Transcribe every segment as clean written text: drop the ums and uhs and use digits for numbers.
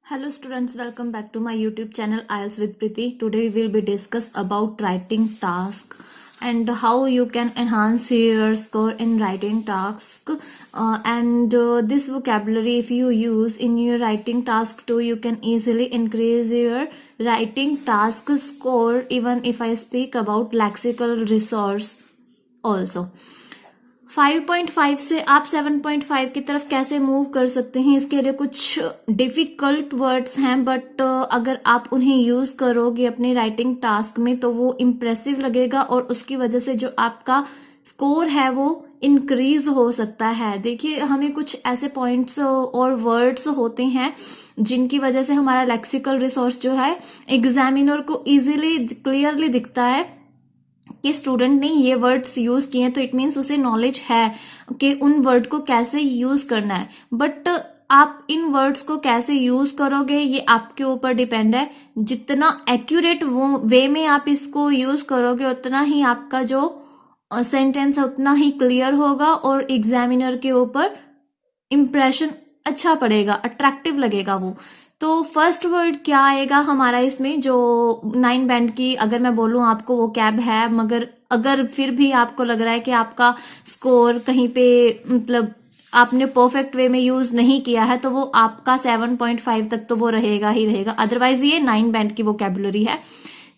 Hello students, welcome back to my YouTube channel IELTS with Preeti. Today we will be discuss about writing task and how you can enhance your score in writing task. This vocabulary if you use in your writing task too, you can easily increase your writing task score even if I speak about lexical resource also. 5.5 से आप 7.5 की तरफ कैसे move कर सकते हैं, इसके लिए कुछ डिफिकल्ट वर्ड्स हैं बट अगर आप उन्हें यूज करोगे अपने राइटिंग टास्क में तो वो इम्प्रेसिव लगेगा और उसकी वजह से जो आपका स्कोर है वो इंक्रीज हो सकता है। देखिए, हमें कुछ ऐसे पॉइंट्स और वर्ड्स होते हैं जिनकी वजह से हमारा लेक्सिकल रिसोर्स जो है एग्जामिनर को इजीली क्लियरली दिखता है कि स्टूडेंट ने ये वर्ड्स यूज किए हैं, तो इट मीन्स उसे नॉलेज है कि उन वर्ड को कैसे यूज करना है। बट आप इन वर्ड्स को कैसे यूज करोगे ये आपके ऊपर डिपेंड है। जितना एक्यूरेट वो वे में आप इसको यूज करोगे उतना ही आपका जो सेंटेंस है उतना ही क्लियर होगा और एग्जामिनर के ऊपर इंप्रेशन अच्छा पड़ेगा, अट्रैक्टिव लगेगा वो। तो फर्स्ट वर्ड क्या आएगा हमारा इसमें, जो 9 बैंड की अगर मैं बोलूं आपको वो कैब है, मगर अगर फिर भी आपको लग रहा है कि आपका स्कोर कहीं पे मतलब आपने परफेक्ट वे में यूज नहीं किया है तो वो आपका 7.5 तक तो वो रहेगा ही रहेगा। अदरवाइज ये 9 बैंड की वोकैबुलरी है,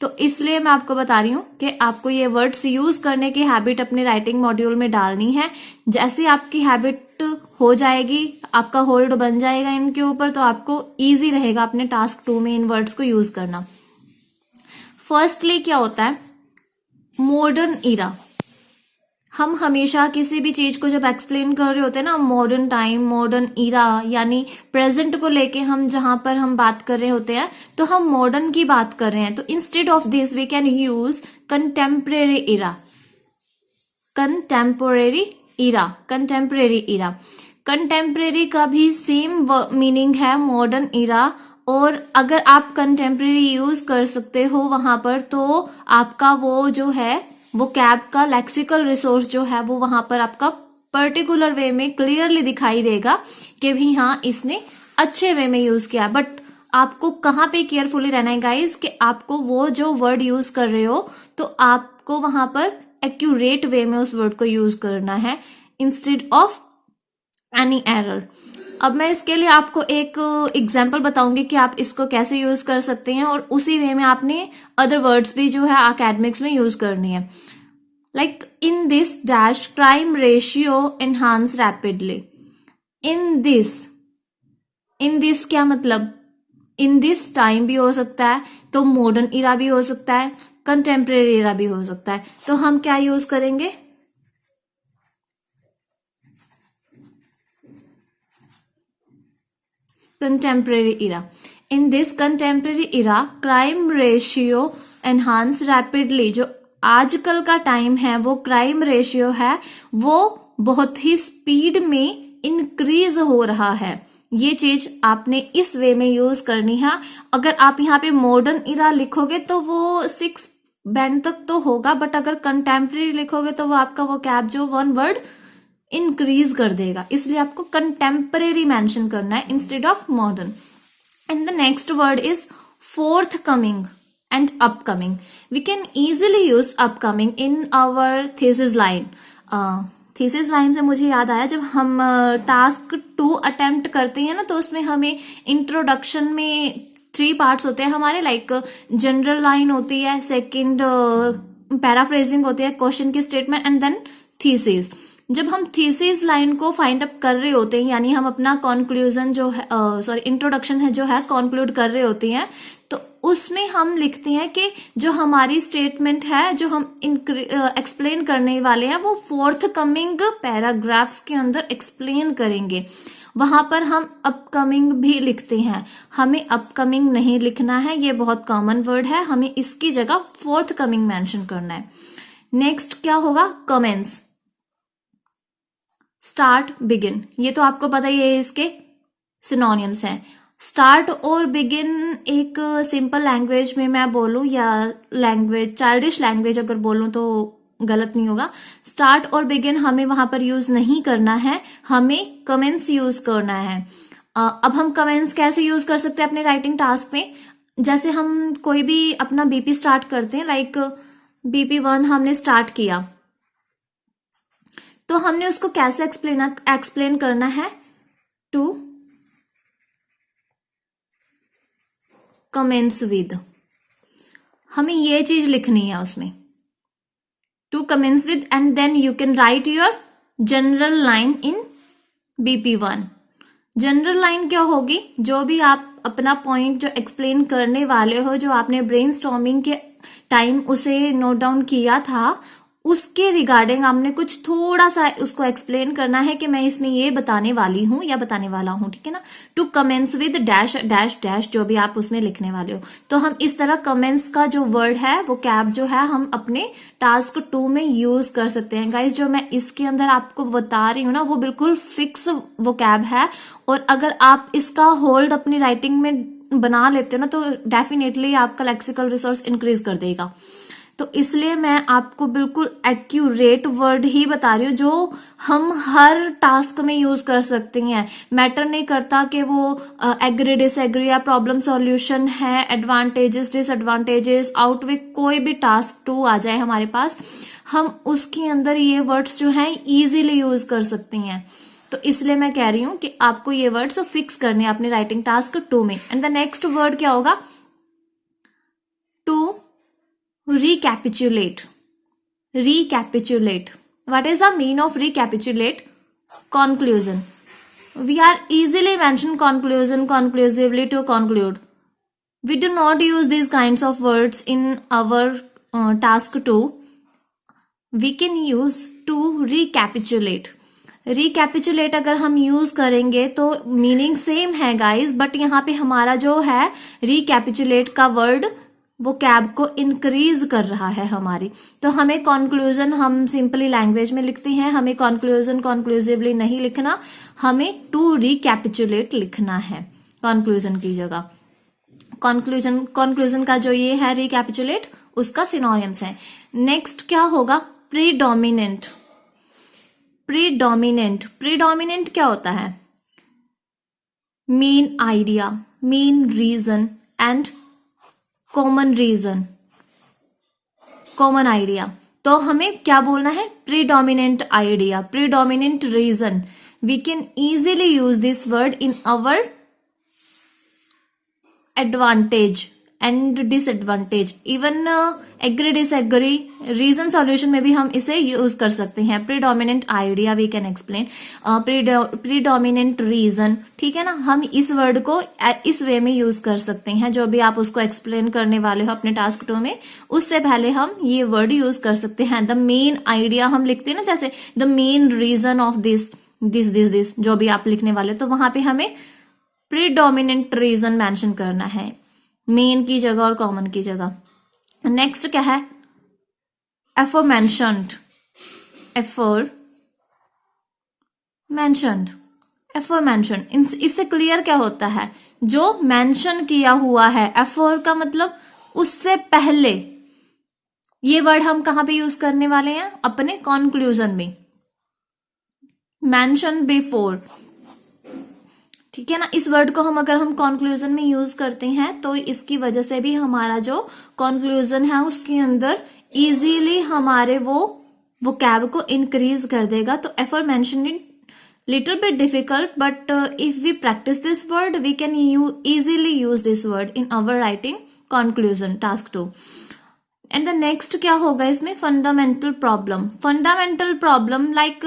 तो इसलिए मैं आपको बता रही हूँ कि आपको ये वर्ड्स यूज करने की हैबिट अपने राइटिंग मॉड्यूल में डालनी है। जैसे आपकी हैबिट हो जाएगी, आपका होल्ड बन जाएगा इनके ऊपर, तो आपको इजी रहेगा अपने टास्क 2 में इन वर्ड्स को यूज करना। फर्स्टली क्या होता है, मॉडर्न इरा। हम हमेशा किसी भी चीज को जब एक्सप्लेन कर रहे होते हैं ना, मॉडर्न टाइम, मॉडर्न इरा यानी प्रेजेंट को लेके हम जहां पर हम बात कर रहे होते हैं तो हम मॉडर्न की बात कर रहे हैं। तो instead of this we can use contemporary era. Contemporary era, contemporary era. Contemporary का भी सेम मीनिंग है मॉडर्न इरा, और अगर आप कंटेम्परेरी यूज कर सकते हो वहां पर तो आपका वो जो है वो कैब का लेक्सिकल रिसोर्स जो है वो वहां पर आपका पर्टिकुलर वे में क्लियरली दिखाई देगा कि भी हाँ इसने अच्छे वे में यूज किया। बट आपको कहाँ पे केयरफुली रहना है गाइस कि आपको वो जो वर्ड यूज कर रहे हो तो आपको वहां पर एक्यूरेट वे में उस वर्ड को यूज करना है इंस्टेड ऑफ एनी एरर। अब मैं इसके लिए आपको एक एग्जाम्पल बताऊंगी कि आप इसको कैसे यूज कर सकते हैं और उसी वे में आपने अदर वर्ड्स भी जो है एकेडमिक्स में यूज करनी है। Like in this dash crime ratio enhance rapidly. In this क्या मतलब, इन दिस टाइम भी हो सकता है, तो मॉडर्न इरा भी हो सकता है, कंटेम्परेरी इरा भी हो सकता है। तो हम क्या यूज करेंगे, contemporary era. In this contemporary era, crime ratio enhance rapidly. जो आजकल का टाइम है वो क्राइम रेशियो है वो बहुत ही स्पीड में इंक्रीज हो रहा है। ये चीज आपने इस वे में यूज करनी है। अगर आप यहाँ पे मॉडर्न इरा लिखोगे तो वो 6 बैंड तक तो होगा, बट अगर कंटेम्परेरी लिखोगे तो वो आपका वो कैब जो 1 वर्ड इंक्रीज कर देगा, इसलिए आपको कंटेम्परेरी मेंशन करना है instead of modern. And the next word is forthcoming and upcoming. We can easily use upcoming in our thesis line. Thesis line से मुझे याद आया, जब हम टास्क 2 अटेम्प्ट करते हैं ना तो उसमें हमें इंट्रोडक्शन में 3 पार्ट्स होते हैं हमारे, लाइक जनरल लाइन होती है, सेकेंड पैराफ्रेजिंग होती है, क्वेश्चन की स्टेटमेंट, एंड देन थीसिस। जब हम थीसिस लाइन को फाइंड अप कर रहे होते हैं यानी हम अपना कंक्लूजन जो है इंट्रोडक्शन है जो है कंक्लूड कर रहे होते हैं, तो उसमें हम लिखते हैं कि जो हमारी स्टेटमेंट है जो हम एक्सप्लेन करने वाले हैं वो फोर्थ कमिंग पैराग्राफ्स के अंदर एक्सप्लेन करेंगे। वहां पर हम अपकमिंग भी लिखते हैं, हमें अपकमिंग नहीं लिखना है, ये बहुत कॉमन वर्ड है, हमें इसकी जगह फोर्थ कमिंग मेंशन करना है। नेक्स्ट क्या होगा, कमेंट्स, स्टार्ट, बिगिन। ये तो आपको पता ही है, इसके सिनोनिम्स हैं। स्टार्ट और बिगिन एक सिंपल लैंग्वेज में मैं बोलूं या लैंग्वेज चाइल्डिश लैंग्वेज अगर बोलूं तो गलत नहीं होगा। स्टार्ट और बिगिन हमें वहां पर यूज नहीं करना है, हमें कमेंट्स यूज करना है। अब हम कमेंट्स कैसे यूज कर सकते हैं अपने राइटिंग टास्क में? जैसे हम कोई भी अपना बीपी स्टार्ट करते हैं, लाइक BP1 हमने स्टार्ट किया, तो हमने उसको कैसे एक्सप्लेन करना है? टू कमेंट्स विद, हमें ये चीज लिखनी है उसमें, two comments with, and then you can write your general line in BP1। General line क्या होगी? जो भी आप अपना पॉइंट जो एक्सप्लेन करने वाले हो, जो आपने ब्रेनस्टॉर्मिंग के टाइम उसे नोट डाउन किया था, उसके रिगार्डिंग आपने कुछ थोड़ा सा उसको एक्सप्लेन करना है कि मैं इसमें ये बताने वाली हूं या बताने वाला हूं, ठीक है ना। Two comments with dash dash dash, जो भी आप उसमें लिखने वाले हो। तो हम इस तरह कमेंट्स का जो वर्ड है, वो कैब जो है, हम अपने टास्क 2 में यूज कर सकते हैं। गाइज, जो मैं इसके अंदर आपको बता रही हूँ ना, वो बिल्कुल फिक्स वो कैब है, और अगर आप इसका होल्ड अपनी राइटिंग में बना लेते हो ना, तो डेफिनेटली आपका लेक्सिकल रिसोर्स इंक्रीज कर देगा। तो इसलिए मैं आपको बिल्कुल एक्यूरेट वर्ड ही बता रही हूँ, जो हम हर टास्क में यूज कर सकते हैं। मैटर नहीं करता कि वो एग्री डिसएग्री या प्रॉब्लम सॉल्यूशन है, एडवांटेजेस डिसएडवांटेजेस, आउटविक, कोई भी टास्क 2 आ जाए हमारे पास, हम उसके अंदर ये वर्ड्स जो हैं इजीली यूज कर सकते हैं। तो इसलिए मैं कह रही हूं कि आपको ये वर्ड्स फिक्स करने हैं अपने राइटिंग टास्क 2 में। एंड द नेक्स्ट वर्ड क्या होगा? To recapitulate। recapitulate, what is the mean of recapitulate? Conclusion, we are easily mention conclusion, conclusively, to conclude. We do not use these kinds of words in our task 2. We can use to recapitulate। Recapitulate अगर हम use करेंगे तो meaning same है guys, but यहाँ पे हमारा जो है रिकैपिचुलेट का वर्ड, वो कैब को इंक्रीज कर रहा है हमारी। तो हमें कंक्लूजन हम सिंपली लैंग्वेज में लिखते हैं, हमें कंक्लूजन कंक्लूसिवली नहीं लिखना, हमें टू रिकैपिचुलेट लिखना है कंक्लूजन की जगह। कंक्लूजन का जो ये है रिकैपिचुलेट, उसका सिनोनिम्स है। नेक्स्ट क्या होगा? प्रीडोमिनेंट। प्रीडोमिनेंट क्या होता है? Main idea, main reason and common reason, common idea. तो हमें क्या बोलना है? Predominant idea, predominant reason. We can easily use this word in our advantage and disadvantage, even agree disagree, reason solution में भी हम इसे यूज कर सकते हैं। Predominant idea we can explain, predominant reason, ठीक है ना। हम इस वर्ड को इस वे में यूज कर सकते हैं, जो भी आप उसको एक्सप्लेन करने वाले हो अपने टास्क 2 में, उससे पहले हम ये वर्ड यूज कर सकते हैं। द मेन आइडिया हम लिखते हैं ना, जैसे the main reason of this this this this, जो भी आप लिखने वाले, तो वहां पे हमें प्रीडोमिनेंट रीजन मेंशन करना है, मेन की जगह और कॉमन की जगह। नेक्स्ट क्या है? एफोमेंशन्ड। एफोमेंशन्ड, इससे क्लियर क्या होता है? जो मेंशन किया हुआ है। एफोर का मतलब उससे पहले। ये वर्ड हम कहां पे यूज करने वाले हैं? अपने कंक्लूजन में। मेंशन बिफोर, ठीक है ना। इस वर्ड को हम अगर हम कंक्लूजन में यूज करते हैं, तो इसकी वजह से भी हमारा जो कंक्लूजन है उसके अंदर इजीली हमारे वो कैब को इंक्रीज कर देगा। तो एफॉरमेंशन्ड little bit difficult, but if we practice this word, we can easily use this word in our writing conclusion task 2. And the next क्या होगा इसमें? फंडामेंटल प्रॉब्लम लाइक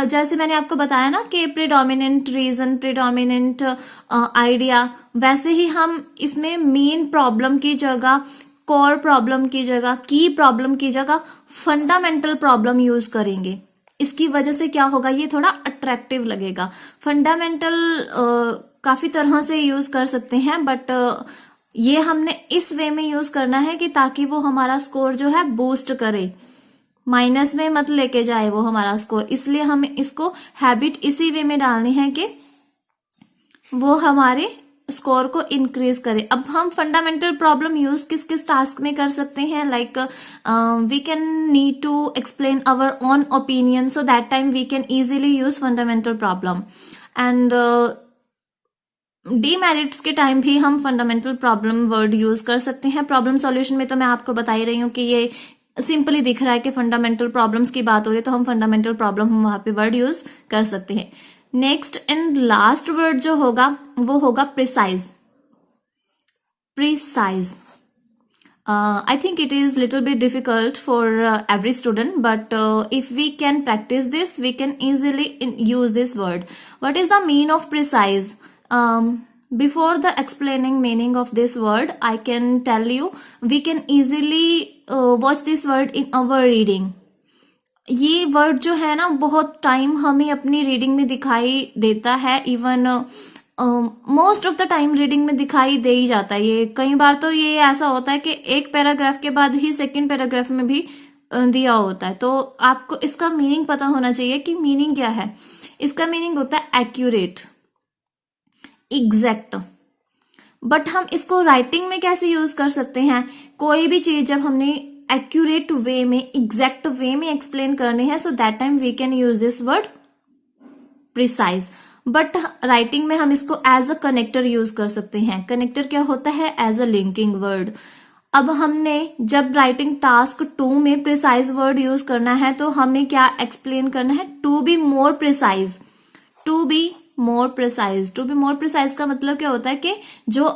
जैसे मैंने आपको बताया ना कि प्रीडोमिनेंट रीजन, प्रीडोमिनेंट आइडिया, वैसे ही हम इसमें मेन प्रॉब्लम की जगह, कोर प्रॉब्लम की जगह, की प्रॉब्लम की जगह फंडामेंटल प्रॉब्लम यूज करेंगे। इसकी वजह से क्या होगा? ये थोड़ा अट्रैक्टिव लगेगा। फंडामेंटल काफी तरह से यूज कर सकते हैं, बट ये हमने इस वे में यूज करना है कि ताकि वो हमारा स्कोर जो है बूस्ट करे, माइनस में मत लेके जाए वो हमारा स्कोर। इसलिए हमें इसको हैबिट इसी वे में डालनी है कि वो हमारे स्कोर को इंक्रीज करे। अब हम फंडामेंटल प्रॉब्लम यूज किस किस टास्क में कर सकते हैं? Like we can need to explain our own opinion, so that time we can easily use fundamental problem. And demerits के टाइम भी हम फंडामेंटल प्रॉब्लम वर्ड यूज कर सकते हैं। प्रॉब्लम सॉल्यूशन में तो मैं आपको बता ही रही हूँ कि ये सिंपली दिख रहा है कि फंडामेंटल प्रॉब्लम्स की बात हो रही है, तो हम फंडामेंटल प्रॉब्लम हम वहां पे वर्ड यूज कर सकते हैं। नेक्स्ट एंड लास्ट वर्ड जो होगा वो होगा precise. Precise I think it is little bit difficult for every student, but if we can practice this, we can easily use this word. What is the meaning of precise? Before the explaining meaning of this word, I can tell you, we can easily watch this word in our reading. ये word जो है ना बहुत time हमें अपनी reading में दिखाई देता है, even most of the time reading में दिखाई दे ही जाता है। ये कई बार तो ये ऐसा होता है कि एक पैराग्राफ के बाद ही सेकंड पैराग्राफ में भी दिया होता है। तो आपको इसका मीनिंग पता होना चाहिए कि मीनिंग क्या है। इसका मीनिंग होता है एक्यूरेट, एग्जैक्ट। बट हम इसको राइटिंग में कैसे यूज कर सकते हैं? कोई भी चीज जब हमने एक्यूरेट वे में, एग्जैक्ट वे में एक्सप्लेन करनी है, so that time we can use this word precise. But writing में हम इसको एज अ कनेक्टर यूज कर सकते हैं। कनेक्टर क्या होता है? As a linking word. अब हमने जब राइटिंग टास्क 2 में प्रिसाइज वर्ड यूज करना है, तो हमें क्या एक्सप्लेन करना है? To be more precise. To be more precise. To be more precise का मतलब क्या होता है कि जो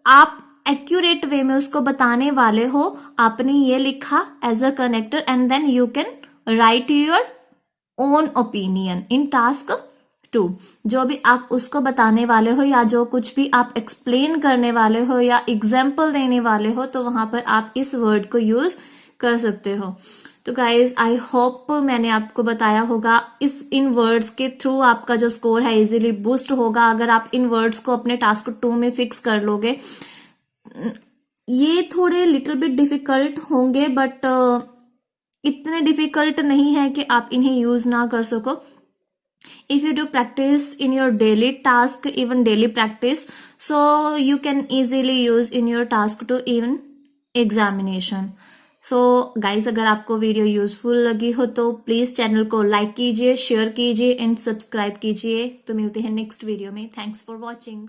आप एक्यूरेट वे में उसको बताने वाले हो, आपने ये लिखा as a connector, and then you can write your own opinion in task 2। जो भी आप उसको बताने वाले हो या जो कुछ भी आप एक्सप्लेन करने वाले हो या एग्जाम्पल देने वाले हो, तो वहां पर आप इस वर्ड को यूज कर सकते हो। तो गाइज आई होप मैंने आपको बताया होगा, इन वर्ड्स के थ्रू आपका जो स्कोर है इजीली बूस्ट होगा अगर आप इन वर्ड्स को अपने टास्क 2 में फिक्स कर लोगे। ये थोड़े लिटिल बिट डिफिकल्ट होंगे, बट इतने डिफिकल्ट नहीं है कि आप इन्हें यूज ना कर सको। If you do practice in your daily task, even daily practice, so you can easily use in your task to even examination. So guys, अगर आपको वीडियो यूजफुल लगी हो तो प्लीज चैनल को लाइक कीजिए, शेयर कीजिए एंड सब्सक्राइब कीजिए। तो मिलते हैं नेक्स्ट वीडियो में। Thanks for watching.